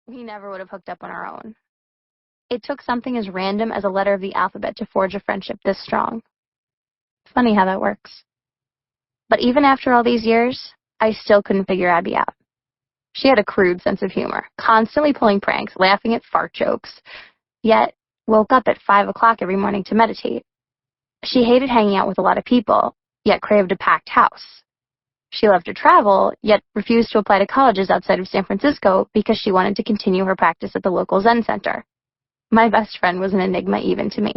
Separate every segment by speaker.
Speaker 1: we never would have hooked up on our own. It took something as random as a letter of the alphabet to forge a friendship this strong. Funny how that works. But even after all these years, I still couldn't figure Abby out. She had a crude sense of humor, constantly pulling pranks, laughing at fart jokes, yet woke up at 5 o'clock every morning to meditate. She hated hanging out with a lot of people, yet craved a packed house. She loved to travel, yet refused to apply to colleges outside of San Francisco because she wanted to continue her practice at the local Zen center. My best friend was an enigma even to me.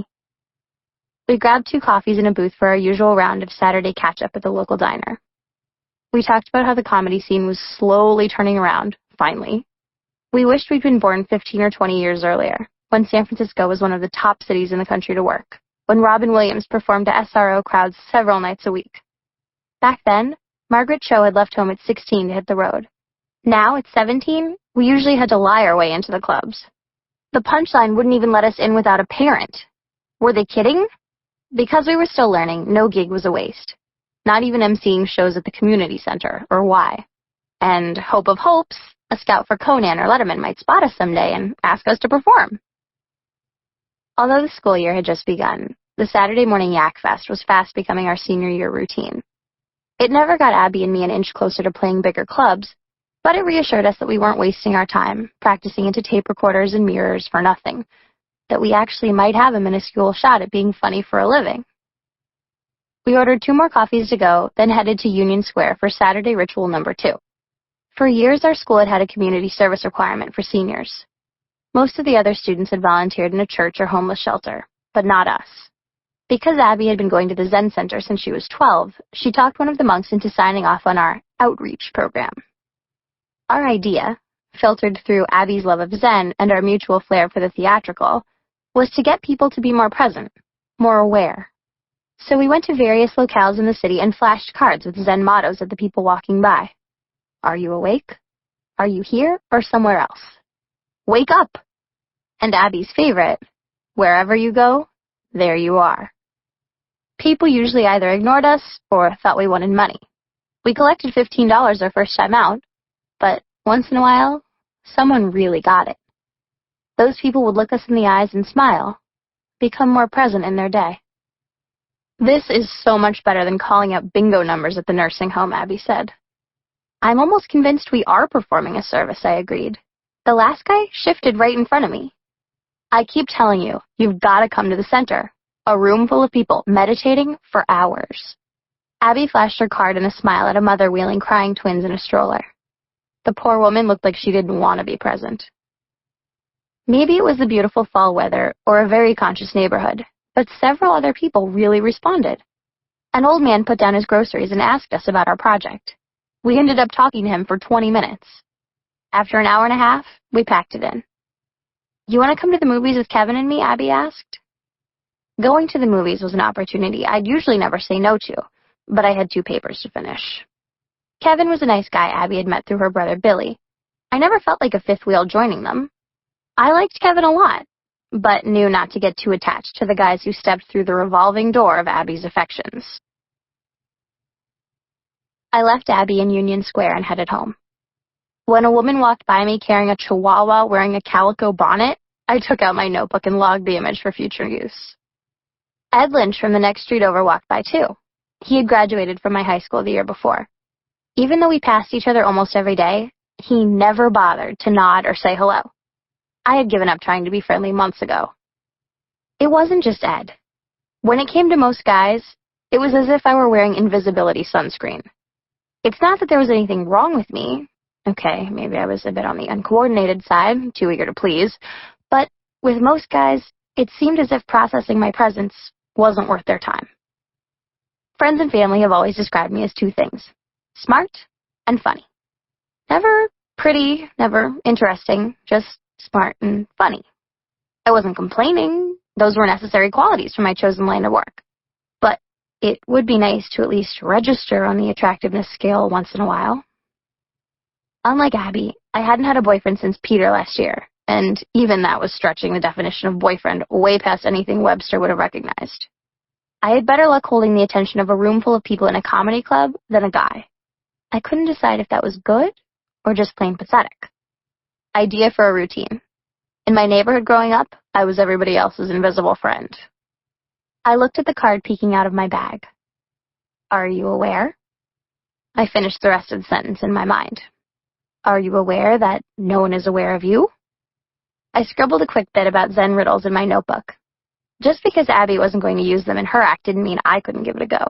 Speaker 1: We grabbed 2 coffees in a booth for our usual round of Saturday catch-up at the local diner. We talked about how the comedy scene was slowly turning around, finally. We wished we'd been born 15 or 20 years earlier, when San Francisco was one of the top cities in the country to work, when Robin Williams performed to SRO crowds several nights a week. Back then, Margaret Cho had left home at 16 to hit the road. Now, at 17, we usually had to lie our way into the clubs. The punchline wouldn't even let us in without a parent. Were they kidding? Because we were still learning, no gig was a waste. Not even emceeing shows at the community center, or Y. And hope of hopes, a scout for Conan or Letterman might spot us someday and ask us to perform. Although the school year had just begun, the Saturday morning Yak Fest was fast becoming our senior year routine. It never got Abby and me an inch closer to playing bigger clubs, but it reassured us that we weren't wasting our time practicing into tape recorders and mirrors for nothing, that we actually might have a minuscule shot at being funny for a living. We ordered 2 more coffees to go, then headed to Union Square for Saturday ritual number 2. For years, our school had had a community service requirement for seniors. Most of the other students had volunteered in a church or homeless shelter, but not us. Because Abby had been going to the Zen Center since she was 12, she talked one of the monks into signing off on our outreach program. Our idea, filtered through Abby's love of Zen and our mutual flair for the theatrical, was to get people to be more present, more aware. So we went to various locales in the city and flashed cards with Zen mottos at the people walking by. Are you awake? Are you here or somewhere else? Wake up! And Abby's favorite, wherever you go, there you are. People usually either ignored us or thought we wanted money. We collected $15 our first time out, but once in a while, someone really got it. Those people would look us in the eyes and smile, become more present in their day. This is so much better than calling out bingo numbers at the nursing home, Abby said. I'm almost convinced we are performing a service, I agreed. The last guy shifted right in front of me. I keep telling you, you've got to come to the center. A room full of people meditating for hours. Abby flashed her card and a smile at a mother wheeling crying twins in a stroller. The poor woman looked like she didn't want to be present. Maybe it was the beautiful fall weather or a very conscious neighborhood, but several other people really responded. An old man put down his groceries and asked us about our project. We ended up talking to him for 20 minutes. After an hour and a half, we packed it in. You want to come to the movies with Kevin and me? Abby asked. Going to the movies was an opportunity I'd usually never say no to, but I had 2 papers to finish. Kevin was a nice guy Abby had met through her brother Billy. I never felt like a fifth wheel joining them. I liked Kevin a lot, but knew not to get too attached to the guys who stepped through the revolving door of Abby's affections. I left Abby in Union Square and headed home. When a woman walked by me carrying a chihuahua wearing a calico bonnet, I took out my notebook and logged the image for future use. Ed Lynch from the next street over walked by too. He had graduated from my high school the year before. Even though we passed each other almost every day, he never bothered to nod or say hello. I had given up trying to be friendly months ago. It wasn't just Ed. When it came to most guys, it was as if I were wearing invisibility sunscreen. It's not that there was anything wrong with me. Okay, maybe I was a bit on the uncoordinated side, too eager to please, but with most guys, it seemed as if processing my presence wasn't worth their time. Friends and family have always described me as 2 things, smart and funny. Never pretty, never interesting, just smart and funny. I wasn't complaining. Those were necessary qualities for my chosen line of work. But it would be nice to at least register on the attractiveness scale once in a while. Unlike Abby, I hadn't had a boyfriend since Peter last year, and even that was stretching the definition of boyfriend way past anything Webster would have recognized. I had better luck holding the attention of a room full of people in a comedy club than a guy. I couldn't decide if that was good or just plain pathetic. Idea for a routine. In my neighborhood growing up, I was everybody else's invisible friend. I looked at the card peeking out of my bag. Are you aware? I finished the rest of the sentence in my mind. Are you aware that no one is aware of you? I scribbled a quick bit about Zen riddles in my notebook. Just because Abby wasn't going to use them in her act didn't mean I couldn't give it a go.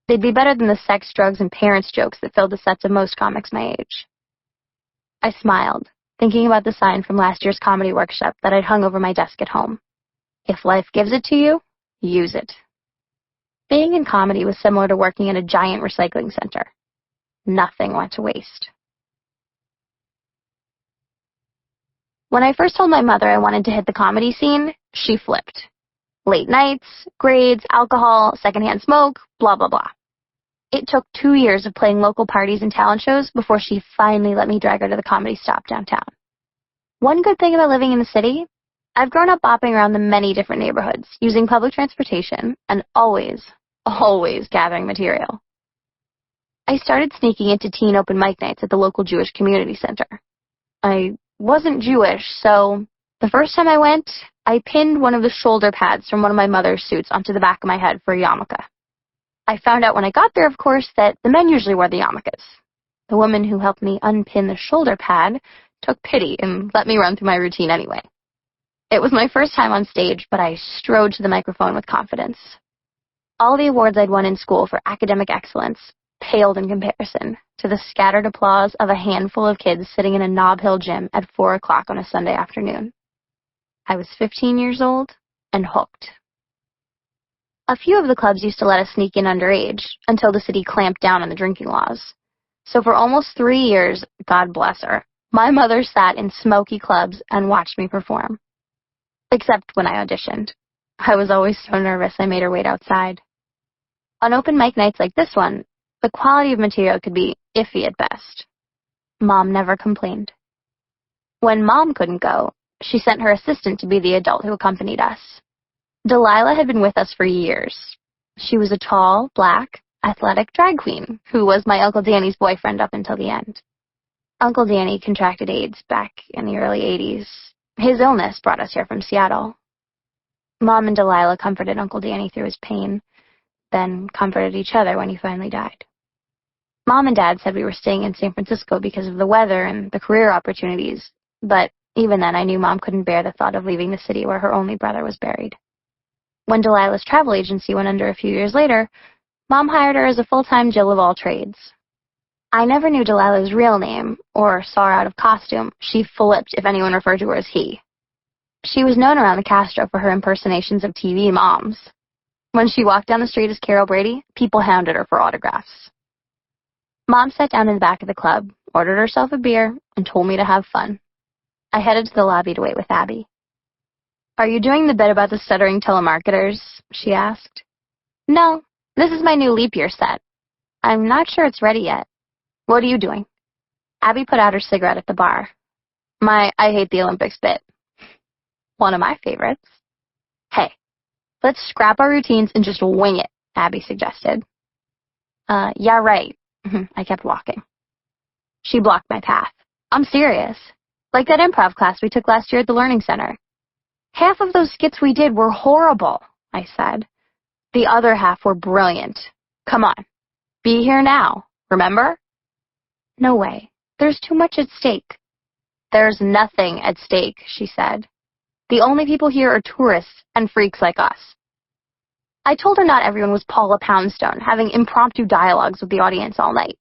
Speaker 1: They'd be better than the sex, drugs, and parents jokes that filled the sets of most comics my age. I smiled, thinking about the sign from last year's comedy workshop that I'd hung over my desk at home. If life gives it to you, use it. Being in comedy was similar to working in a giant recycling center. Nothing went to waste. When I first told my mother I wanted to hit the comedy scene, she flipped. Late nights, grades, alcohol, secondhand smoke, blah, blah, blah. It took 2 years of playing local parties and talent shows before she finally let me drag her to the comedy stop downtown. One good thing about living in the city, I've grown up bopping around the many different neighborhoods, using public transportation, and always gathering material. I started sneaking into teen open mic nights at the local Jewish community center. I wasn't Jewish, so the first time I went, I pinned one of the shoulder pads from one of my mother's suits onto the back of my head for a yarmulke. I found out when I got there, of course, that the men usually wore the yarmulkes. The woman who helped me unpin the shoulder pad took pity and let me run through my routine anyway. It was my first time on stage, but I strode to the microphone with confidence. All the awards I'd won in school for academic excellence paled in comparison to the scattered applause of a handful of kids sitting in a Nob Hill gym at 4 o'clock on a Sunday afternoon. I was 15 years old and hooked. A few of the clubs used to let us sneak in underage until the city clamped down on the drinking laws. So for almost 3 years, God bless her, my mother sat in smoky clubs and watched me perform. Except when I auditioned. I was always so nervous I made her wait outside. On open mic nights like this one, the quality of material could be iffy at best. Mom never complained. When Mom couldn't go, she sent her assistant to be the adult who accompanied us. Delilah had been with us for years. She was a tall, black, athletic drag queen who was my Uncle Danny's boyfriend up until the end. Uncle Danny contracted AIDS back in the early 80s. His illness brought us here from Seattle. Mom and Delilah comforted Uncle Danny through his pain, then comforted each other when he finally died. Mom and Dad said we were staying in San Francisco because of the weather and the career opportunities, but even then I knew Mom couldn't bear the thought of leaving the city where her only brother was buried. When Delilah's travel agency went under a few years later, Mom hired her as a full-time Jill of all trades. I never knew Delilah's real name, or saw her out of costume. She flipped if anyone referred to her as he. She was known around the Castro for her impersonations of TV moms. When she walked down the street as Carol Brady, people hounded her for autographs. Mom sat down in the back of the club, ordered herself a beer, and told me to have fun. I headed to the lobby to wait with Abby. Are you doing the bit about the stuttering telemarketers? She asked. No, this is my new leap year set. I'm not sure it's ready yet. What are you doing? Abby put out her cigarette at the bar. My I hate the Olympics bit. One of my favorites. Hey, let's scrap our routines and just wing it, Abby suggested. Yeah, right. I kept walking. She blocked my path. I'm serious. Like that improv class we took last year at the Learning Center. Half of those skits we did were horrible, I said. The other half were brilliant. Come on. Be here now, remember? No way. There's too much at stake. There's nothing at stake, she said. The only people here are tourists and freaks like us. I told her not everyone was Paula Poundstone, having impromptu dialogues with the audience all night.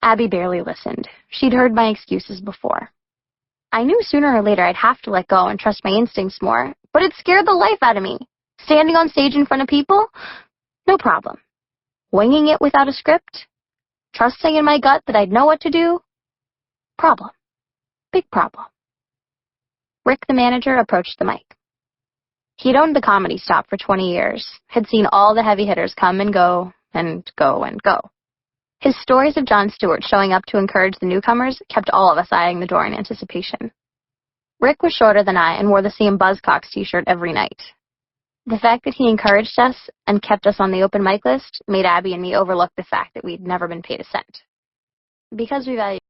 Speaker 1: Abby barely listened. She'd heard my excuses before. I knew sooner or later I'd have to let go and trust my instincts more, but it scared the life out of me. Standing on stage in front of people? No problem. Winging it without a script? Trusting in my gut that I'd know what to do? Problem. Big problem. Rick, the manager, approached the mic. He'd owned the Comedy Stop for 20 years, had seen all the heavy hitters come and go, and go and go. His stories of Jon Stewart showing up to encourage the newcomers kept all of us eyeing the door in anticipation. Rick was shorter than I and wore the same Buzzcocks t-shirt every night. The fact that he encouraged us and kept us on the open mic list made Abby and me overlook the fact that we'd never been paid a cent. Because we value